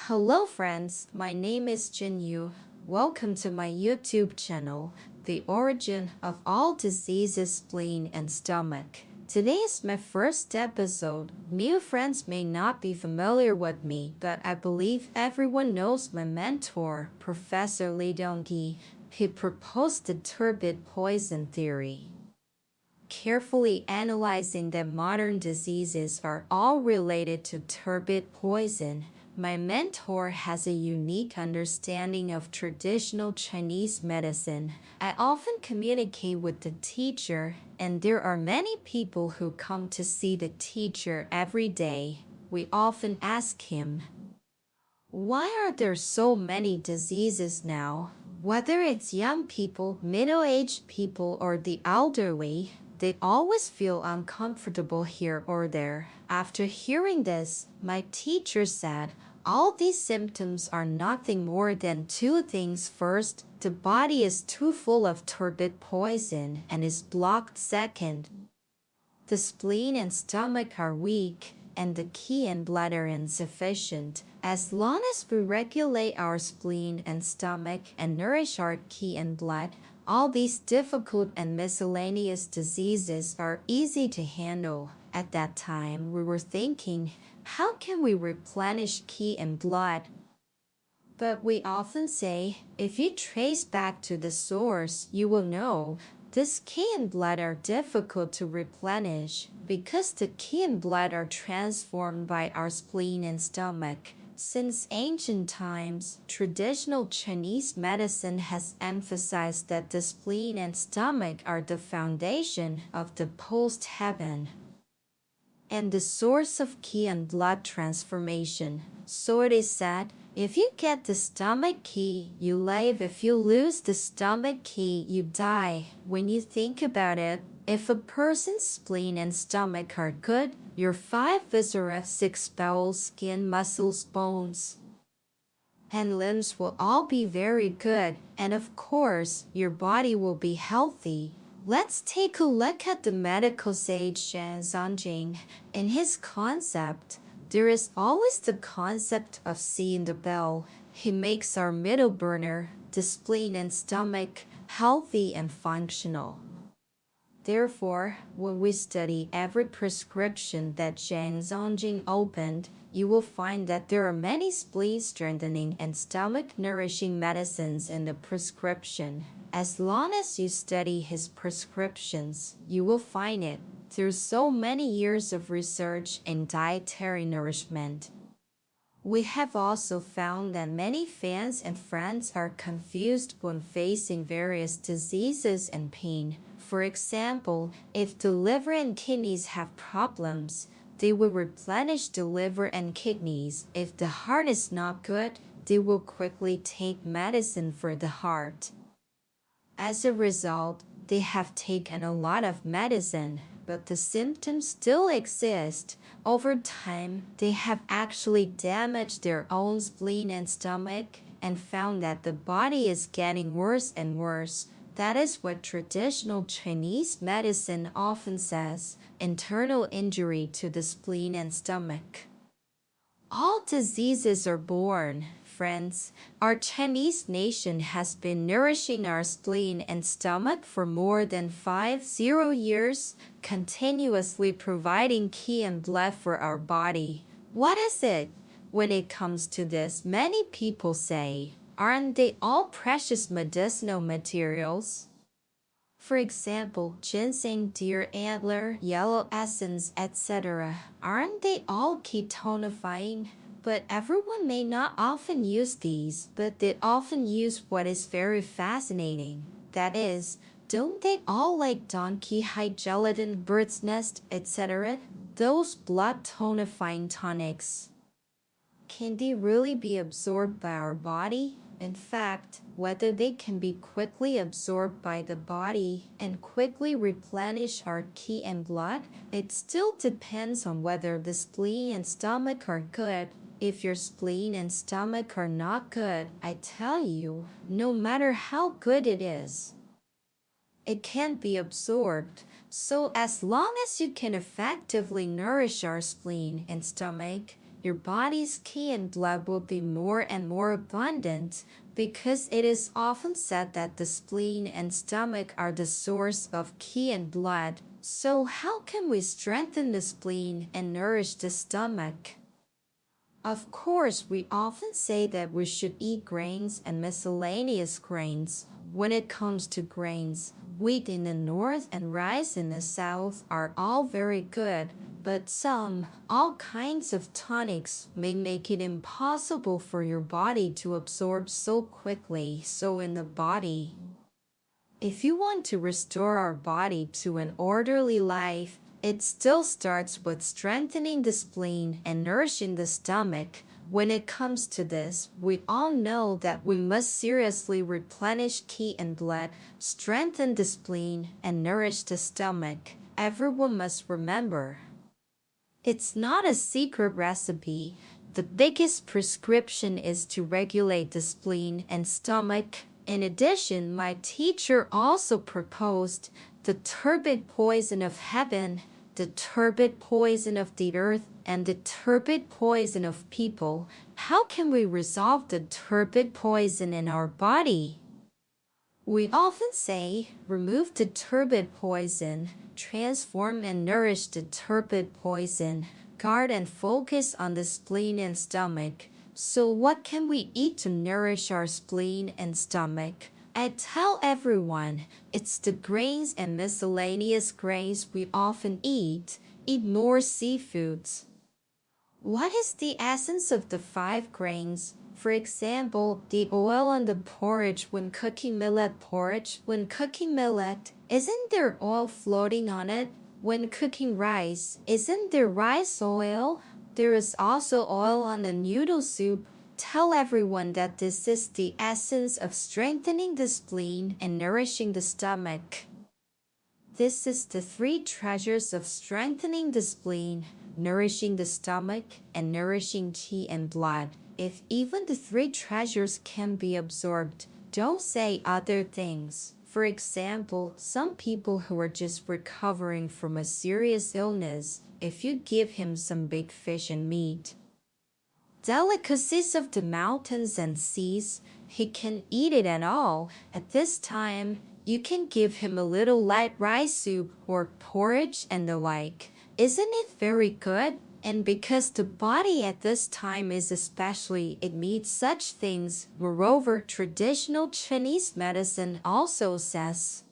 Hello friends, my name is Jinyu. Welcome to my YouTube channel, The Origin of All Diseases, Spleen and Stomach. Today is my first episode. New friends may not be familiar with me, but I believe everyone knows my mentor, Professor Lee Dong-ki. He proposed the turbid poison theory, carefully analyzing that modern diseases are all related to turbid poison. My mentor has a unique understanding of traditional Chinese medicine. I often communicate with the teacher, and there are many people who come to see the teacher every day. We often ask him, why are there so many diseases now? Whether it's young people, middle-aged people, or the elderly, they always feel uncomfortable here or there. After hearing this, my teacher said, all these symptoms are nothing more than two things. First, the body is too full of turbid poison and is blocked. Second, the spleen and stomach are weak, and the qi and blood are insufficient. As long as we regulate our spleen and stomach and nourish our qi and blood, all these difficult and miscellaneous diseases are easy to handle. At that time, we were thinking, how can we replenish qi and blood? But we often say, if you trace back to the source, you will know this qi and blood are difficult to replenish because the qi and blood are transformed by our spleen and stomach. Since ancient times, traditional Chinese medicine has emphasized that the spleen and stomach are the foundation of the post-heaven and the source of qi and blood transformation. So it is said, if you get the stomach qi, you live. If you lose the stomach qi, you die. When you think about it, if a person's spleen and stomach are good, your 5 viscera, 6 bowels, skin, muscles, bones, and limbs will all be very good, and of course, your body will be healthy. Let's take a look at the medical sage Shan Zanjing. In his concept, there is always the concept of seeing the bell. He makes our middle burner, the spleen and stomach, healthy and functional. Therefore, when we study every prescription that Zhang Zongjing opened, you will find that there are many spleen strengthening and stomach nourishing medicines in the prescription. As long as you study his prescriptions, you will find it through so many years of research in dietary nourishment. We have also found that many fans and friends are confused when facing various diseases and pain. For example, if the liver and kidneys have problems, they will replenish the liver and kidneys. If the heart is not good, they will quickly take medicine for the heart. As a result, they have taken a lot of medicine, but the symptoms still exist. Over time, they have actually damaged their own spleen and stomach and found that the body is getting worse and worse. That is what traditional Chinese medicine often says, internal injury to the spleen and stomach. All diseases are born, friends. Our Chinese nation has been nourishing our spleen and stomach for more than 50 years, continuously providing qi and blood for our body. What is it? When it comes to this, many people say, aren't they all precious medicinal materials? For example, ginseng, deer antler, yellow essence, etc. Aren't they all ketonifying? But everyone may not often use these, but they often use what is very fascinating. That is, don't they all like donkey hide, gelatin, bird's nest, etc.? Those blood tonifying tonics. Can they really be absorbed by our body? In fact, whether they can be quickly absorbed by the body and quickly replenish our qi and blood, it still depends on whether the spleen and stomach are good. If your spleen and stomach are not good, I tell you, no matter how good it is, it can't be absorbed. So as long as you can effectively nourish our spleen and stomach, your body's qi and blood will be more and more abundant, because it is often said that the spleen and stomach are the source of qi and blood. So how can we strengthen the spleen and nourish the stomach? Of course, we often say that we should eat grains and miscellaneous grains. When it comes to grains, wheat in the north and rice in the south are all very good, but all kinds of tonics may make it impossible for your body to absorb so quickly. So in the body, if you want to restore our body to an orderly life, it still starts with strengthening the spleen and nourishing the stomach. When it comes to this, we all know that we must seriously replenish qi and blood, strengthen the spleen, and nourish the stomach. Everyone must remember, it's not a secret recipe. The biggest prescription is to regulate the spleen and stomach. In addition, my teacher also proposed the turbid poison of heaven, the turbid poison of the earth, and the turbid poison of people. How can we resolve the turbid poison in our body? We often say, remove the turbid poison, transform and nourish the turbid poison, guard and focus on the spleen and stomach. So what can we eat to nourish our spleen and stomach? I tell everyone, it's the grains and miscellaneous grains we often eat. Eat more seafoods. What is the essence of the 5 grains? For example, the oil on the porridge when cooking millet porridge. When cooking millet, isn't there oil floating on it? When cooking rice, isn't there rice oil? There is also oil on the noodle soup. Tell everyone that this is the essence of strengthening the spleen and nourishing the stomach. This is the 3 treasures of strengthening the spleen, nourishing the stomach, and nourishing qi and blood. If even the 3 treasures can be absorbed, don't say other things. For example, some people who are just recovering from a serious illness, if you give him some big fish and meat, delicacies of the mountains and seas, he can eat it and all. At this time, you can give him a little light rice soup or porridge and the like. Isn't it very good? And because the body at this time is especially, it needs such things. Moreover, traditional Chinese medicine also says,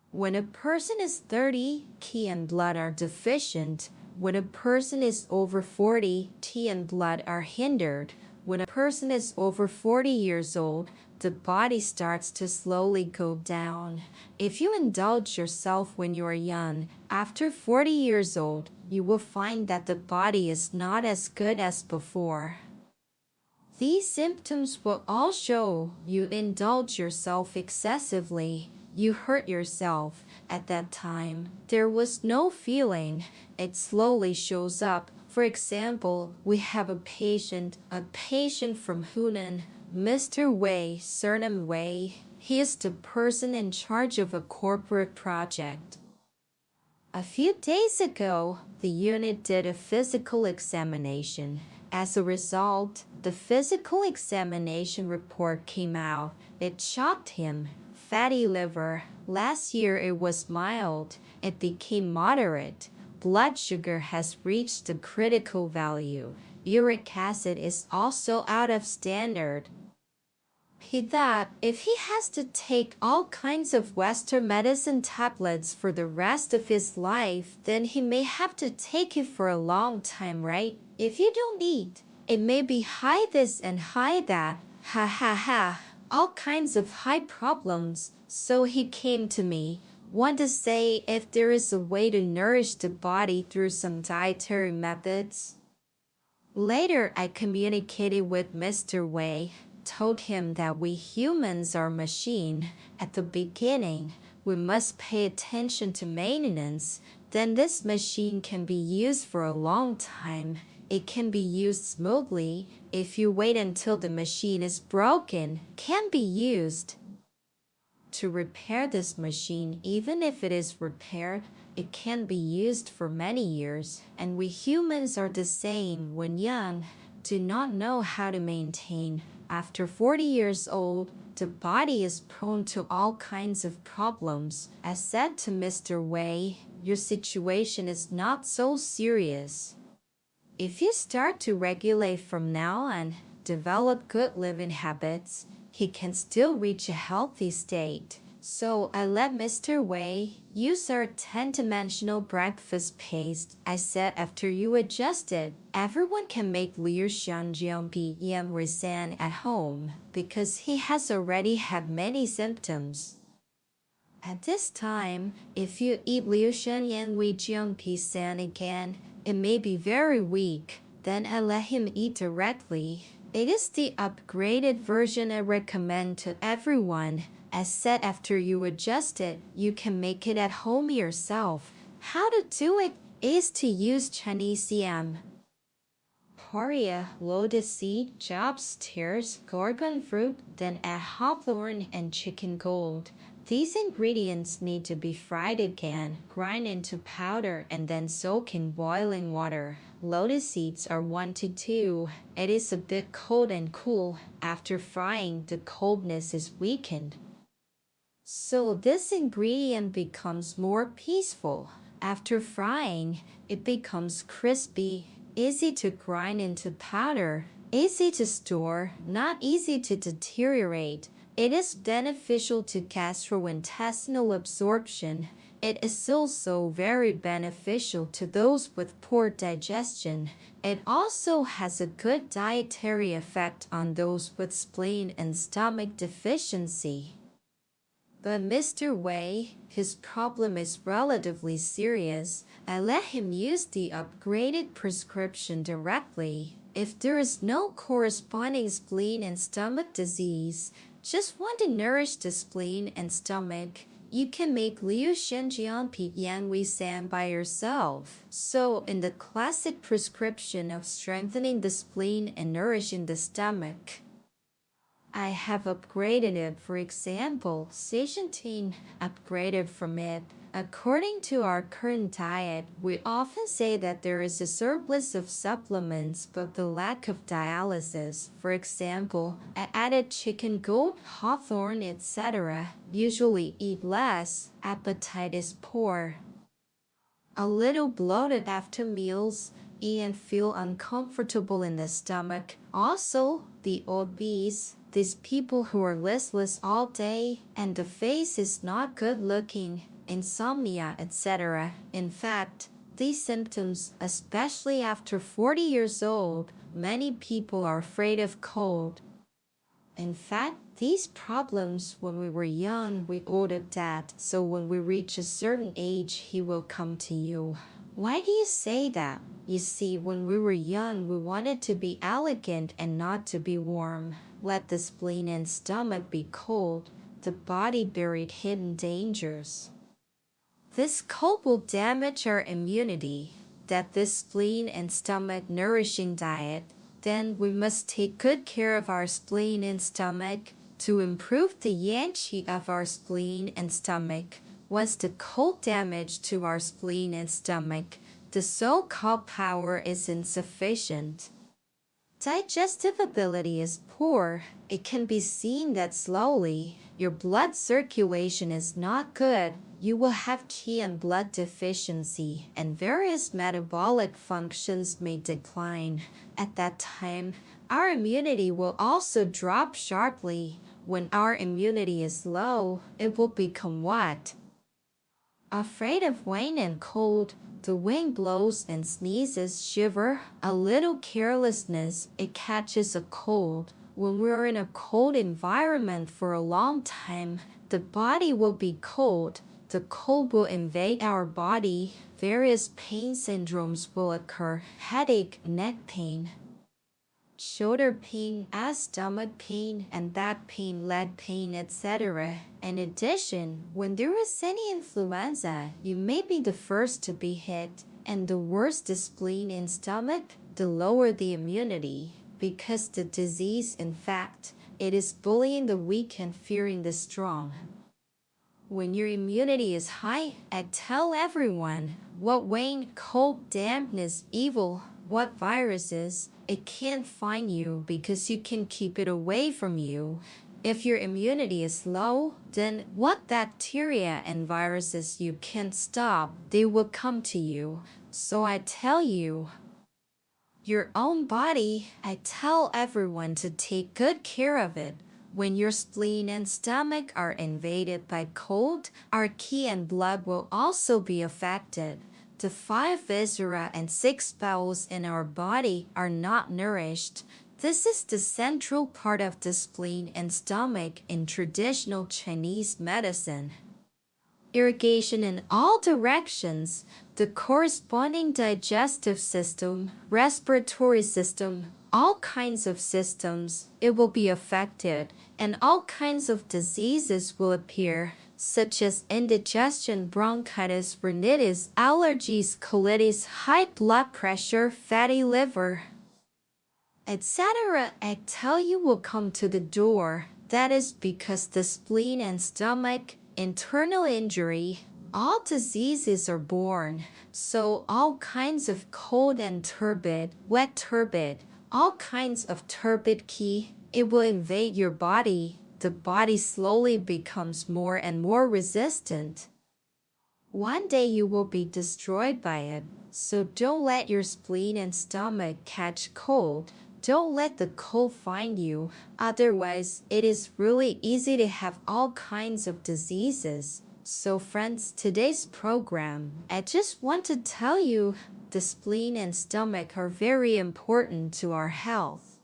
when a person is 30, qi and blood are deficient. When a person is over 40, qi and blood are hindered. When a person is over 40 years old, the body starts to slowly go down. If you indulge yourself when you are young, after 40 years old, you will find that the body is not as good as before. These symptoms will all show you indulge yourself excessively. You hurt yourself. At that time, there was no feeling. It slowly shows up. For example, we have a patient from Hunan, Mr. Wei, surname Wei. He is the person in charge of a corporate project. A few days ago, the unit did a physical examination. As a result, the physical examination report came out. It shocked him. Fatty liver. Last year it was mild. It became moderate. Blood sugar has reached the critical value. Uric acid is also out of standard. He thought if he has to take all kinds of Western medicine tablets for the rest of his life, then he may have to take it for a long time, right? If you don't eat, it may be high this and high that. Ha ha ha. All kinds of high problems. So he came to me. Want to say if there is a way to nourish the body through some dietary methods? Later, I communicated with Mr. Wei, told him that we humans are machine. At the beginning, we must pay attention to maintenance. Then this machine can be used for a long time. It can be used smoothly. If you wait until the machine is broken, can be used. To repair this machine, even if it is repaired, it can be used for many years, and we humans are the same when young, do not know how to maintain. After 40 years old, the body is prone to all kinds of problems. As said to Mr. Wei, your situation is not so serious. If you start to regulate from now on, develop good living habits, he can still reach a healthy state. So I let Mr. Wei use our 10-dimensional breakfast paste I said after you adjust it. Everyone can make Liu Xianjiang Yam Rizan at home because he has already had many symptoms. At this time, if you eat Liu Shenyan Wei Jiang Pisan again, it may be very weak. Then I let him eat directly. It is the upgraded version I recommend to everyone. As said after you adjust it, you can make it at home yourself. How to do it is to use Chinese yam, Poria, lotus seed, chops, tears, gorgon fruit, then add hawthorn and chicken gold. These ingredients need to be fried again, grind into powder, and then soak in boiling water. Lotus seeds are 1 to 2. It is a bit cold and cool. After frying, the coldness is weakened. So this ingredient becomes more peaceful. After frying, it becomes crispy, easy to grind into powder, easy to store, not easy to deteriorate. It is beneficial to gastrointestinal absorption. It is also very beneficial to those with poor digestion. It also has a good dietary effect on those with spleen and stomach deficiency. But Mr. Wei, his problem is relatively serious. I let him use the upgraded prescription directly. If there is no corresponding spleen and stomach disease, just want to nourish the spleen and stomach, you can make Liu Shenjiang Pi Yan Wei San by yourself. So, in the classic prescription of strengthening the spleen and nourishing the stomach, I have upgraded it. For example, Sejantine upgraded from it. According to our current diet, we often say that there is a surplus of supplements but the lack of dialysis. For example, I added chicken, goat, hawthorn, etc. Usually eat less, appetite is poor, a little bloated after meals, eat and feel uncomfortable in the stomach. Also, the obese, these people who are listless all day and the face is not good looking, insomnia, etc. In fact, these symptoms, especially after 40 years old, many people are afraid of cold. In fact, these problems when we were young, we ordered that, so when we reach a certain age, he will come to you. Why do you say that? You see, when we were young, we wanted to be elegant and not to be warm. Let the spleen and stomach be cold. The body buried hidden dangers. This cold will damage our immunity. That this spleen and stomach nourishing diet, then we must take good care of our spleen and stomach to improve the yang qi of our spleen and stomach. Once the cold damage to our spleen and stomach, the so-called power is insufficient. Digestive ability is poor. It can be seen that slowly your blood circulation is not good. You will have qi and blood deficiency, and various metabolic functions may decline. At that time, our immunity will also drop sharply. When our immunity is low, it will become what? Afraid of rain and cold. The wind blows and sneezes, shiver, a little carelessness, it catches a cold. When we're in a cold environment for a long time, the body will be cold. The cold will invade our body. Various pain syndromes will occur: headache, neck pain, shoulder pain, stomach pain, and back pain, leg pain, etc. In addition, when there is any influenza, you may be the first to be hit, and the worse the spleen and stomach, the lower the immunity, because the disease, in fact, it is bullying the weak and fearing the strong. When your immunity is high, I tell everyone what rain, cold, dampness, evil, what virus is. It can't find you because you can keep it away from you. If your immunity is low, then what bacteria and viruses you can't stop, they will come to you. So I tell you, your own body, I tell everyone to take good care of it. When your spleen and stomach are invaded by cold, our qi and blood will also be affected. The 5 viscera and 6 bowels in our body are not nourished. This is the central part of the spleen and stomach in traditional Chinese medicine. Irrigation in all directions, the corresponding digestive system, respiratory system, all kinds of systems, it will be affected, and all kinds of diseases will appear, such as indigestion, bronchitis, rhinitis, allergies, colitis, high blood pressure, fatty liver, etc. I tell you will come to the door. That is because the spleen and stomach, internal injury, all diseases are born. So all kinds of cold and turbid, wet turbid, all kinds of turbid qi, it will invade your body. The body slowly becomes more and more resistant. One day you will be destroyed by it. So don't let your spleen and stomach catch cold. Don't let the cold find you. Otherwise, it is really easy to have all kinds of diseases. So friends, today's program, I just want to tell you the spleen and stomach are very important to our health.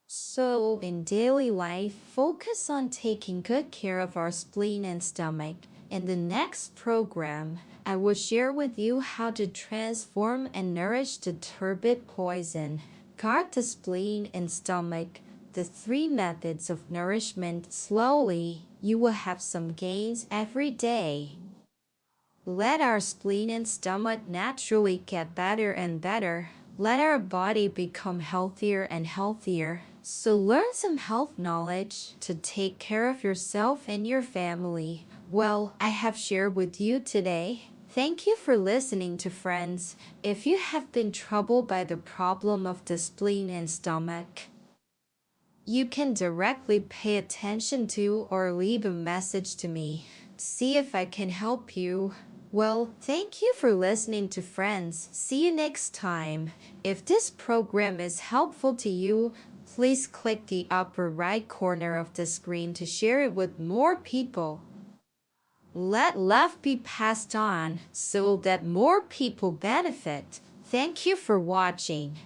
So in daily life, focus on taking good care of our spleen and stomach. In the next program, I will share with you how to transform and nourish the turbid poison. Guard the spleen and stomach, the 3 methods of nourishment slowly. You will have some gains every day. Let our spleen and stomach naturally get better and better. Let our body become healthier and healthier. So learn some health knowledge to take care of yourself and your family. Well, I have shared with you today. Thank you for listening to friends. If you have been troubled by the problem of the spleen and stomach, you can directly pay attention to or leave a message to me. See if I can help you. Well, thank you for listening to friends. See you next time. If this program is helpful to you, please click the upper right corner of the screen to share it with more people. Let love be passed on so that more people benefit. Thank you for watching.